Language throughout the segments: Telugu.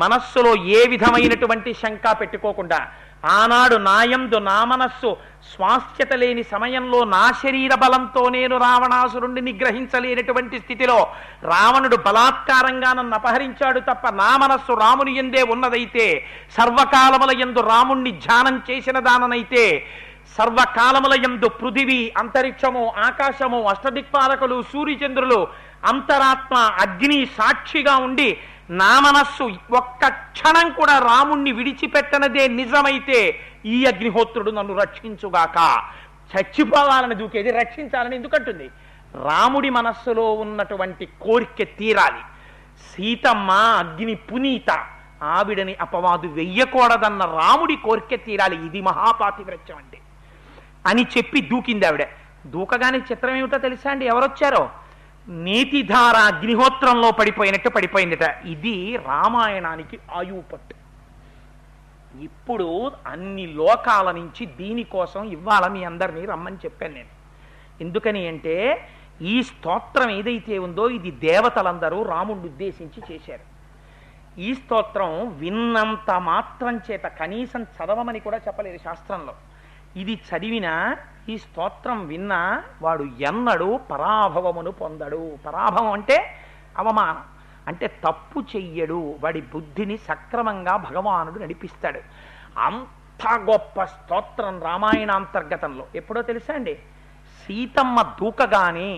మనస్సులో ఏ విధమైనటువంటి శంక పెట్టుకోకుండా, ఆనాడు నాయందు నా మనస్సు స్వాస్థ్యత లేని సమయంలో నా శరీర బలంతో నేను రావణాసురుణ్ణి నిగ్రహించలేనటువంటి స్థితిలో రావణుడు బలాత్కారంగా నన్ను అపహరించాడు తప్ప నా మనస్సు రాముని యందే ఉన్నదైతే, సర్వకాలముల యందు రాముణ్ణి ధ్యానం చేసిన దాననైతే, సర్వకాలముల యందు పృథివీ, అంతరిక్షము, ఆకాశము, అష్టదిక్పాలకులు, సూర్యచంద్రులు, అంతరాత్మ, అగ్ని సాక్షిగా ఉండి నా మనస్సు ఒక్క క్షణం కూడా రాముణ్ణి విడిచిపెట్టనదే నిజమైతే ఈ అగ్నిహోత్రుడు నన్ను రక్షించుగాక. చచ్చిపోవాలని దూకేది రక్షించాలని ఎందుకంటుంది? రాముడి మనస్సులో ఉన్నటువంటి కోరిక తీరాలి. సీతమ్మ అగ్ని పునీత, ఆవిడని అపవాదు వెయ్యకూడదన్న రాముడి కోరిక తీరాలి. ఇది మహాపాతివ్రత్యం అంటే అని చెప్పి దూకింది ఆవిడ. దూకగానే చిత్రం ఏమిటో తెలుసా అండి? ఎవరొచ్చారో? నీతిధార అగ్నిహోత్రంలో పడిపోయినట్టు పడిపోయిందట. ఇది రామాయణానికి ఆయువు పట్టు. ఇప్పుడు అన్ని లోకాల నుంచి దీనికోసం ఇవాళ మీ అందరినీ రమ్మని చెప్పాను నేను. ఎందుకని అంటే ఈ స్తోత్రం ఏదైతే ఉందో ఇది దేవతలందరూ రాముడిని ఉద్దేశించి చేశారు. ఈ స్తోత్రం విన్నంత మాత్రం చేత, కనీసం చదవమని కూడా చెప్పలేదు శాస్త్రంలో, ఇది చదివినా ఈ స్తోత్రం విన్నా వాడు ఎన్నడూ పరాభవమును పొందడు. పరాభవం అంటే అవమానం, అంటే తప్పు చెయ్యడు. వాడి బుద్ధిని సక్రమంగా భగవానుడు నడిపిస్తాడు. అంత గొప్ప స్తోత్రం రామాయణాంతర్గతంలో. ఎప్పుడో తెలుసా అండి? సీతమ్మ దూకగానే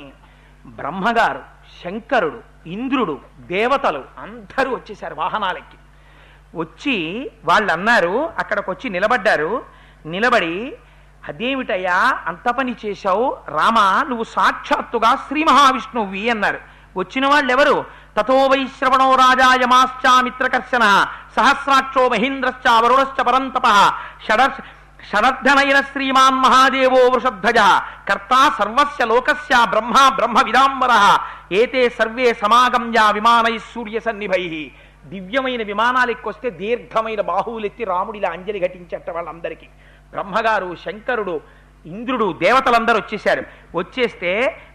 బ్రహ్మగారు, శంకరుడు, ఇంద్రుడు, దేవతలు అందరూ వచ్చేశారు వాహనాలకి. వచ్చి వాళ్ళు అన్నారు, అక్కడికి వచ్చి నిలబడ్డారు. నిలబడి, అదేమిటయ్యా అంత పని చేశావు రామా, నువ్వు సాక్షాత్తుగా శ్రీ మహావిష్ణువి అన్నారు. వచ్చిన వాళ్ళు ఎవరు? తతో వైశ్రవణో రాజా యమాశ్చా మిత్రకర్షణ సహస్రాక్షో మహేంద్రశ్చ వరుణశ్చ పరంతప షడర్ధనయన శ్రీమాన్ మహాదేవో వృషధ్వజ కర్తా సర్వస్య లోకస్య బ్రహ్మ బ్రహ్మ విదాంబర ఏతే సర్వే సమాగమ్య విమానై సూర్య సన్నిభై. దివ్యమైన విమానాలు ఎక్కొస్తే దీర్ఘమైన బాహువులెత్తి రాముడిలా అంజలి ఘటించట వాళ్ళందరికీ. బ్రహ్మగారు, శంకరుడు, ఇంద్రుడు, దేవతలందరూ వచ్చేశారు. వచ్చేస్తే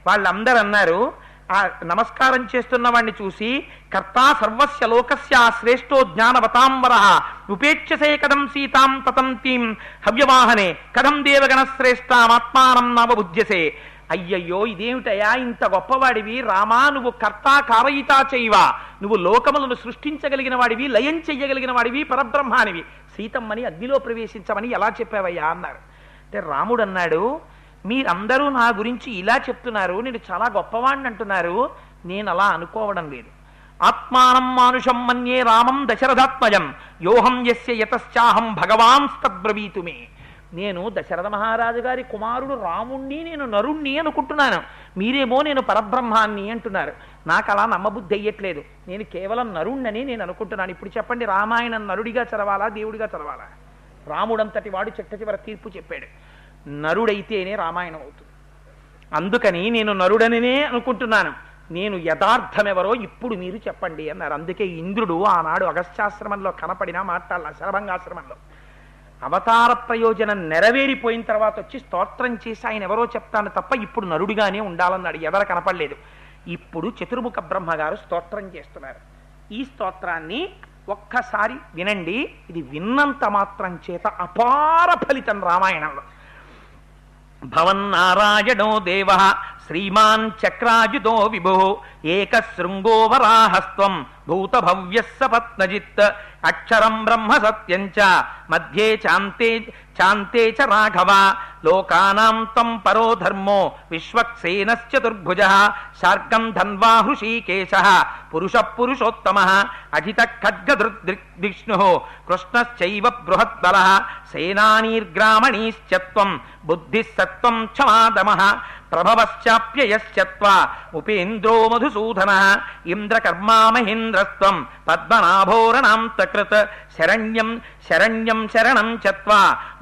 వాళ్ళందరూ అన్నారు, ఆ నమస్కారం చేస్తున్న వాడిని చూసి, కర్తా సర్వస్య లోకస్య శ్రేష్టో జ్ఞానవతాంబర ఉపేక్షసే కథం సీతాం తతంతీం హవ్యవాహనే కథం దేవగణ శ్రేష్టామాత్మానం నవబుధ్యసే. అయ్యయ్యో ఇదేమిటయా ఇంత గొప్పవాడివి రామా, నువ్వు కర్తా కారయితా చేయవా, నువ్వు లోకములను సృష్టించగలిగిన వాడివి, లయం చెయ్యగలిగిన వాడివి, పరబ్రహ్మానివి, సీతమ్మని అగ్నిలో ప్రవేశించమని ఎలా చెప్పావయ్యా అన్నారు. అంటే రాముడు అన్నాడు, మీరందరూ నా గురించి ఇలా చెప్తున్నారు, నేను చాలా గొప్పవాడిని అంటున్నారు, నేను అలా అనుకోవడం లేదు. ఆత్మానం మానుషం మన్యే రామం దశరథాత్మజం యోహం యస్య యతశ్చాహం భగవాన్స్తద్బ్రవీతుమే. నేను దశరథ మహారాజు గారి కుమారుడు రాముణ్ణి, నేను నరుణ్ణి అనుకుంటున్నాను, మీరేమో నేను పరబ్రహ్మాన్ని అంటున్నారు. నాకు అలా నమ్మబుద్ధి అయ్యట్లేదు, నేను కేవలం నరుణ్ణని నేను అనుకుంటున్నాను. ఇప్పుడు చెప్పండి, రామాయణం నరుడిగా చదవాలా దేవుడిగా చదవాలా? రాముడంతటి వాడు చిట్ట చివర తీర్పు చెప్పాడు, నరుడైతేనే రామాయణం అవుతుంది. అందుకని నేను నరుడనినే అనుకుంటున్నాను, నేను యథార్థమెవరో ఇప్పుడు మీరు చెప్పండి అన్నారు. అందుకే ఇంద్రుడు ఆనాడు అగస్త్యాశ్రమంలో కనపడినా మాట్లాడాల, శరభంగాశ్రమంలో అవతార ప్రయోజనం నెరవేరిపోయిన తర్వాత వచ్చి స్తోత్రం చేసి ఆయన ఎవరో చెప్తాను తప్ప ఇప్పుడు నరుడిగానే ఉండాలన్నాడు. ఎవరు కనపడలేదు. ఇప్పుడు చతుర్ముఖ బ్రహ్మగారు స్తోత్రం చేస్తున్నారు. ఈ స్తోత్రాన్ని ఒక్కసారి వినండి. ఇది విన్నంత మాత్రం చేత అపార ఫలితం రామాయణంలో. భవన్నారాయణో దేవ శ్రీమాన్ చక్రాయుధో విభో ఏకశృంగో వరాహస్త్వం భూత భవ్యస్స పత్నజిత్ అక్షరం బ్రహ్మ సత్యం చ మధ్యే చాంతే చ రాఘవ లోకానాం త్వం పరో ధర్మో విశ్వక్సేనశ్చతుర్భుజః శార్గం ధన్వా హృషీకేశః పురుషః పురుషోత్తమః అజిత ఖడ్గధృద్విష్ణుః కృష్ణశ్చైవ బృహద్బలః సేనానీర్గ్రామణీశ్చ త్వం బుద్ధిః సత్వం క్షమాదమః ప్రభవశ్చాప్యయశ్చత్వ ఉపేంద్రో మధుసూదనః ఇంద్రకర్మా మహేంద్రస్త్వం పద్మనాభోరణాంతకృత్ శరణ్యం శరణ్యం శరణం చత్వ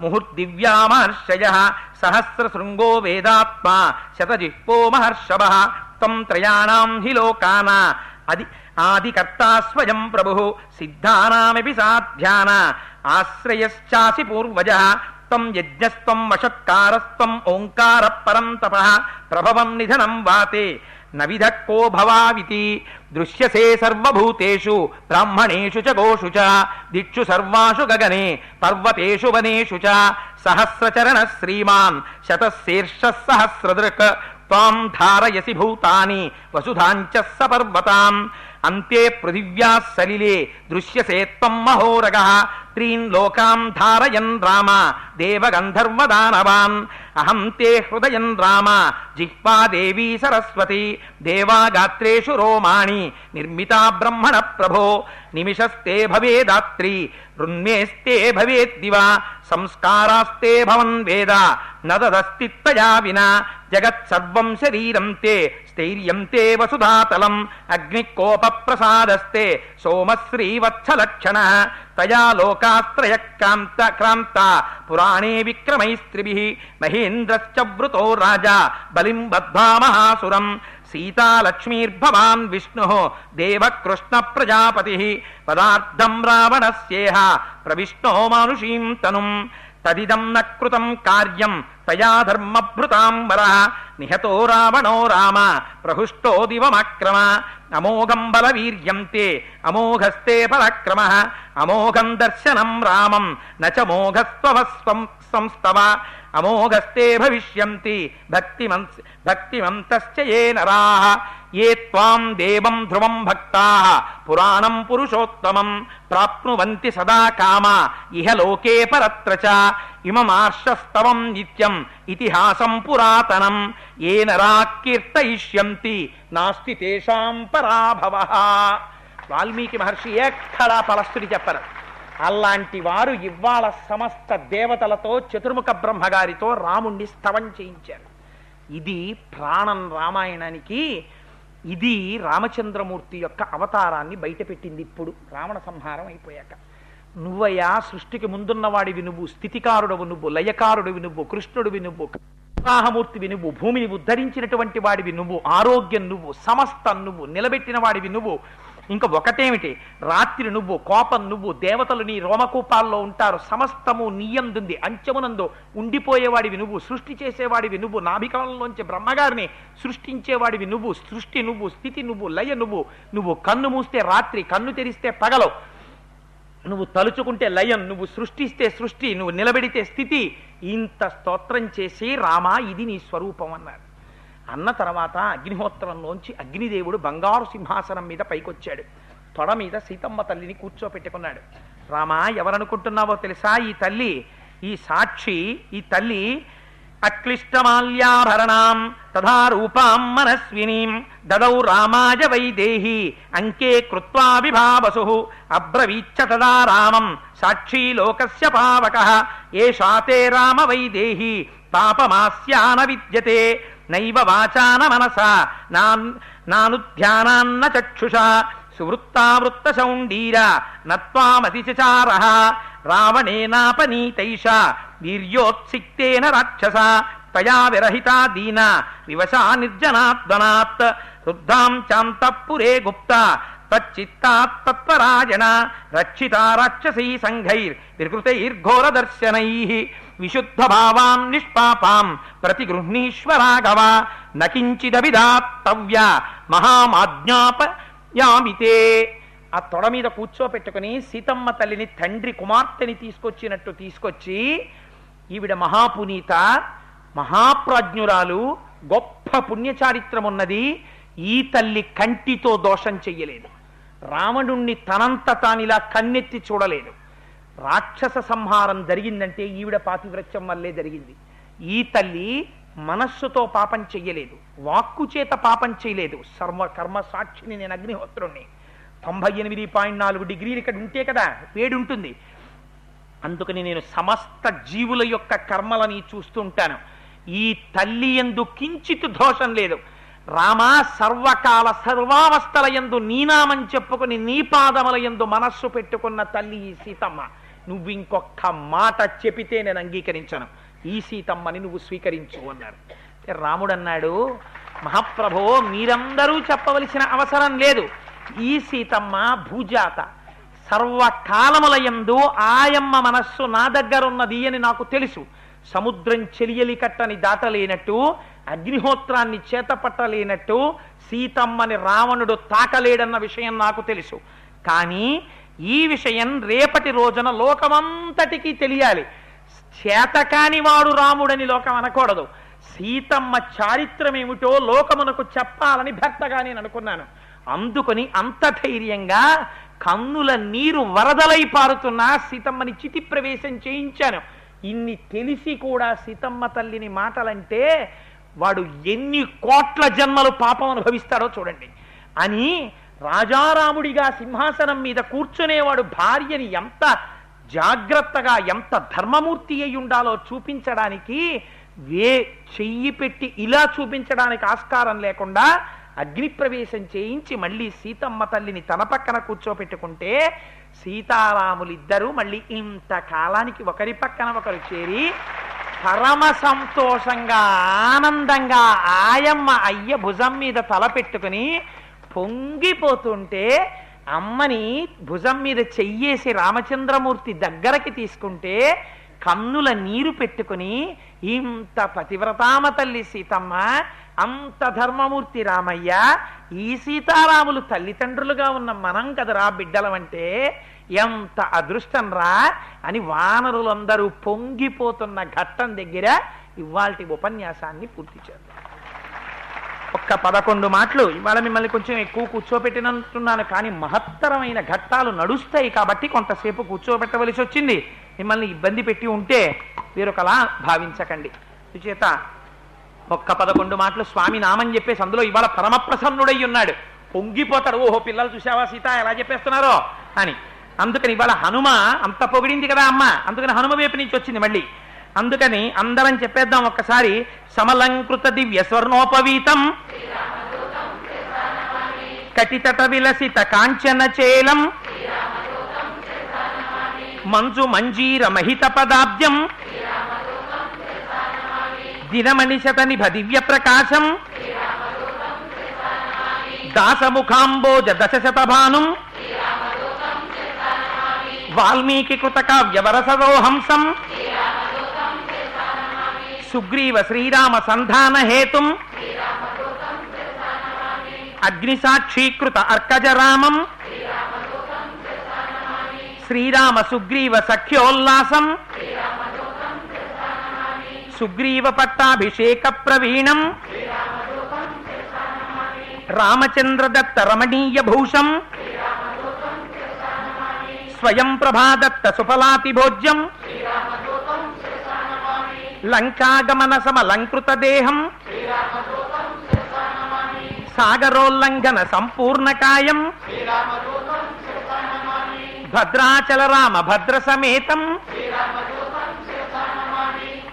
ముహుర్దివ్యా మహర్షయః సహస్రశృంగో వేదాత్మా శతజిహ్వో మహర్షభః త్వం త్రయాణాం హి లోకానా ఆదికర్తా స్వయం ప్రభుః సిద్ధానామపి సాధ్యాన ఆశ్రయశ్చాసి పూర్వజః త్వం యజ్ఞస్త్వం వషట్కారస్త్వం ఓంకార పరం తపః ప్రభవం నిధనం వాతే నవిధక్కో భవావితి దృశ్యసే సర్వభూతేషు బ్రాహ్మణేషు చ గోషు చ దిక్షు సర్వాషు గగనే పర్వతేషు వనేషు చ సహస్రచరణ శ్రీమాన్ శతశీర్ష సహస్రదృక్ త్వాం ధారయసి భూతాని వసుధాంచ సపర్వతాం అంతే పృథివ్యా సలిలే దృశ్యసే త్వం మహోరగః త్రీన్ లోకాం ధారయన్ రామ దేవగంధర్వదానవాన్ అహం తే హృదయన్ రామ జిహ్వా దేవీ సరస్వతి దేవాగాత్రేషు రోమాణి నిర్మితా బ్రహ్మణ ప్రభో నిమిషస్తే భవేదాత్రి రున్మేస్తే భవేద్దివా సంస్కారాస్తే భవన్ వేద నదదస్తిత్తయా వినా జగత్సర్వం శరీరం తే స్థైర్యం తే వసుధాతలం అగ్నికోప ప్రసాదస్తే సోమశ్రీవత్సలక్షణ తయా లోకాస్త్రయ క్రాంత పురాణే విక్రమైస్త్రిభిః మహేంద్రశ్చ వృతో రాజా బలిం బద్ధ్వా మహాసురం సీతాలక్ష్మీర్భవాన్ విష్ణుః దేవకృష్ణ ప్రజాపతిః పదార్థం రావణస్యేహ ప్రవిష్ణో మానుషీం తనుం తదిదం న కృతం కార్యం తయా ధర్మభృతాం వరః నిహతో రావణో రామ ప్రహృష్టో దివమక్రమ అమోఘం బలవీర్యం తే అమోఘస్తే పరాక్రమః అమోఘం దర్శనం రామం నచ మోఘస్త్వస్వం సంస్తవ అమోఘస్తే భవిష్యంతి భక్తిమంతశ్చ ఏ నరాః ఏ త్వాం దేవం ధ్రువం భక్తాః పురాణం పురుషోత్తమం ప్రాప్నువంతి సదా కామ ఇహ లోకే పరత్ర చ ఇమమార్షస్తవం నిత్యం ఇతిహాసం పురాతనం ఏ నరా కీర్తయిష్యంతి నాస్తి తేషాం పరాభవః. వాల్మీకి మహర్షి ఎక్కడా పలస్తుడి చెప్పరు. అలాంటి వారు ఇవాళ సమస్త దేవతలతో చతుర్ముఖ బ్రహ్మగారితో రాముణ్ణి స్తవం చేయించారు. ఇది ప్రాణం రామాయణానికి. ఇది రామచంద్రమూర్తి యొక్క అవతారాన్ని బయటపెట్టింది. ఇప్పుడు రావణ సంహారం అయిపోయాక నువ్వయ్యా సృష్టికి ముందున్నవాడివి నువ్వు, స్థితికారుడవు నువ్వు, లయకారుడివి నువ్వు, కృష్ణుడివి నువ్వు, ఉత్సాహమూర్తివి నువ్వు, భూమిని ఉద్ధరించినటువంటి వాడివి నువ్వు, ఆరోగ్యం నువ్వు, సమస్తం నువ్వు, నిలబెట్టిన వాడివి నువ్వు. ఇంకా ఒకటేమిటి, రాత్రి నువ్వు, కోపం నువ్వు, దేవతలు నీ రోమకూపాల్లో ఉంటారు, సమస్తము నీయందుంది, అంచమునందు ఉండిపోయేవాడివి నువ్వు, సృష్టి చేసేవాడివి నువ్వు, నాభికలంలోంచి బ్రహ్మగారిని సృష్టించేవాడివి నువ్వు, సృష్టి నువ్వు, స్థితి నువ్వు, లయ నువ్వు. నువ్వు కన్ను మూస్తే రాత్రి, కన్ను తెరిస్తే పగలు, నువ్వు తలుచుకుంటే లయం, నువ్వు సృష్టిస్తే సృష్టి, నువ్వు నిలబెడితే స్థితి. ఇంత స్తోత్రం చేసి రామా ఇది నీ స్వరూపం అన్నారు. అన్న తర్వాత అగ్నిహోత్రంలోంచి అగ్నిదేవుడు బంగారు సింహాసనం మీద పైకొచ్చాడు. తొడ మీద సీతమ్మ తల్లిని కూర్చోపెట్టుకున్నాడు. రామా ఎవరనుకుంటున్నావో తెలుసా? ఈ తల్లి, ఈ సాక్షి, ఈ తల్లి అక్లిష్టమాల్యాభరణాం తథా రూపాం మనస్వినీం దదౌ రామాయ వైదేహి అంకే కృత్వా విభావసు అబ్రవీచ్చ తదా రామం సాక్షీ లోకస్య పావకః ఏషా తే రామ వైదేహి పాపమాస్యాన విద్యతే నైవ వాచాన మనసా నానుధ్యానాన్న చక్షుషా సువృత్తావృత్త శౌండీర నత్వామతిచారః రావణేనాపనీతైష వీర్యోత్సిక్తేన రాక్షస తయా విరహితా దీన వివశా నిర్జనాత్మనాత్ వృద్ధాం చాంతఃపురే గుప్త తచ్చిత్తాత్ తత్పరాయణ రక్షితా రాక్షసీ సంఘైర్ వికృతైర్ఘోర దర్శనైః విశుద్ధ భావాం నిష్పాపాం ప్రతిగృహ్ణీశ్వరాఘవ నకించిదవిదాత్తవ్య మహామాజ్ఞాపయామితే. ఆ తొడ మీద కూర్చోపెట్టుకుని సీతమ్మ తల్లిని తండ్రి కుమార్తెని తీసుకొచ్చినట్టు తీసుకొచ్చి, ఈవిడ మహాపునీత, మహాప్రాజ్ఞురాలు, గొప్ప పుణ్యచారిత్రం ఉన్నది. ఈ తల్లి కంటితో దోషం చెయ్యలేదు. రావణుణ్ణి తనంత తానిలా కన్నెత్తి చూడలేదు. రాక్షస సంహారం జరిగిందంటే ఈవిడ పాతివ్రత్యం వల్లే జరిగింది. ఈ తల్లి మనస్సుతో పాపం చెయ్యలేదు, వాక్కు చేత పాపం చేయలేదు. సర్వకర్మ సాక్షిని నేను అగ్నిహోత్రుణ్ణి. 98.4 డిగ్రీలు ఇక్కడ ఉంటే కదా వేడి ఉంటుంది. అందుకని నేను సమస్త జీవుల యొక్క కర్మలని చూస్తుంటాను. ఈ తల్లి యందు కించిత్ దోషం లేదు. రామా సర్వకాల సర్వావస్థల యందు నీనామని చెప్పుకుని నీ పాదముల యందు మనస్సు పెట్టుకున్న తల్లి ఈ సీతమ్మ. నువ్వు ఇంకొక మాట చెపితే నేను అంగీకరించను. ఈ సీతమ్మని నువ్వు స్వీకరించు అన్నారు. రాముడు అన్నాడు, మహాప్రభో మీరందరూ చెప్పవలసిన అవసరం లేదు. ఈ సీతమ్మ భూజాత, సర్వకాలముల యందు ఆయమ్మ మనస్సు నా దగ్గరున్నది అని నాకు తెలుసు. సముద్రం చెలియలి కట్టని దాటలేనట్టు అగ్నిహోత్రాన్ని చేతపట్టలేనట్టు సీతమ్మని రావణుడు తాకలేడన్న విషయం నాకు తెలుసు. కానీ ఈ విషయం రేపటి రోజున లోకమంతటికీ తెలియాలి. చేతకాని వాడు రాముడని లోకం అనకూడదు. సీతమ్మ చారిత్రం ఏమిటో లోకమునకు చెప్పాలని భర్తగా నేను అనుకున్నాను. అందుకని అంత ధైర్యంగా కన్నుల నీరు వరదలై పారుతున్నా సీతమ్మని చితి ప్రవేశం చేయించాను. ఇన్ని తెలిసి కూడా సీతమ్మ తల్లిని మాటలంటే వాడు ఎన్ని కోట్ల జన్మలు పాపం అనుభవిస్తాడో చూడండి అని రాజారాముడిగా సింహాసనం మీద కూర్చునేవాడు భార్యని ఎంత జాగ్రత్తగా ఎంత ధర్మమూర్తి అయి ఉండాలో చూపించడానికి చెయ్యి పెట్టి ఇలా చూపించడానికి ఆస్కారం లేకుండా అగ్నిప్రవేశం చేయించి మళ్ళీ సీతమ్మ తల్లిని తన పక్కన కూర్చోపెట్టుకుంటే సీతారాములిద్దరూ మళ్ళీ ఇంతకాలానికి ఒకరి పక్కన ఒకరు చేరి పరమ సంతోషంగా ఆనందంగా ఆయమ్మ అయ్య భుజం మీద తల పెట్టుకుని పొంగిపోతుంటే అమ్మని భుజం మీద చెయ్యేసి రామచంద్రమూర్తి దగ్గరకి తీసుకుంటే కన్నుల నీరు పెట్టుకుని ఇంత పతివ్రతామ తల్లి సీతమ్మ, అంత ధర్మమూర్తి రామయ్య, ఈ సీతారాములు తల్లిదండ్రులుగా ఉన్న మనం కదరా బిడ్డలమంటే ఎంత అదృష్టం రా అని వానరులందరూ పొంగిపోతున్న ఘట్టం దగ్గర ఇవాల్టి ఉపన్యాసాన్ని పూర్తి చేద్దాం. ఒక్క 11 మాటలు ఇవాళ మిమ్మల్ని కొంచెం ఎక్కువ కూర్చోబెట్టినంటున్నాను, కానీ మహత్తరమైన ఘట్టాలు నడుస్తాయి కాబట్టి కొంతసేపు కూర్చోబెట్టవలసి వచ్చింది. మిమ్మల్ని ఇబ్బంది పెట్టి ఉంటే వేరొకలా భావించకండి. చేత ఒక్క 11 మాటలు స్వామి నామం చెప్పేసి అందులో ఇవాళ పరమప్రసన్నుడై ఉన్నాడు. పొంగిపోతాడు, ఓహో పిల్లలు చూసావా సీత ఎలా చెప్పేస్తున్నారో అని. అందుకని ఇవాళ హనుమ అంత పొగిడింది కదా అమ్మ, అందుకని హనుమ వైపు నుంచి వచ్చింది మళ్ళీ. అందుకని అందరం చెప్పేద్దాం ఒక్కసారి. సమలంకృత దివ్య స్వర్ణోపవీతం కటితట విలసిత కాంచన చేలం మంజు మంజీర మహిత పదాబ్జం దినమణిశతనిభ దివ్య ప్రకాశం దాసముఖాంబోజ దశశతభానుం వాల్మీకి కృత కావ్యవరసరోహంసం సుగ్రీవ శ్రీరామ సంధాన హేతుం అగ్నిసాక్షీకృత అర్కజరామం శ్రీరామ సుగ్రీవ సఖ్యోల్లాసం సుగ్రీవ పట్టాభిషేక ప్రవీణం రామచంద్ర దత్త రమణీయ భూషం స్వయం ప్రభాదత్త సుఫలాతి భోజ్యం లంకాగమన సమలంకృత దేహం సాగరోల్లంఘన సంపూర్ణకాయం భద్రాచల రామ భద్ర సమేతం.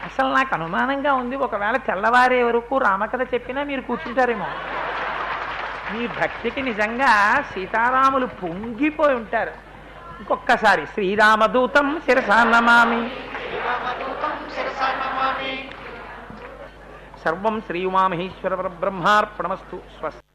అసలు నాకు అనుమానంగా ఉంది, ఒకవేళ తెల్లవారే వరకు రామకథ చెప్పినా మీరు కూర్చుంటారేమో. మీ భక్తికి నిజంగా సీతారాములు పొంగిపోయి ఉంటారు. ఇంకొక్కసారి శ్రీరామదూతం శిరసా నమామి. సర్వం శ్రీ ఉమామహేశ్వర బ్రహ్మార్పణమస్తు. స్వస్తి.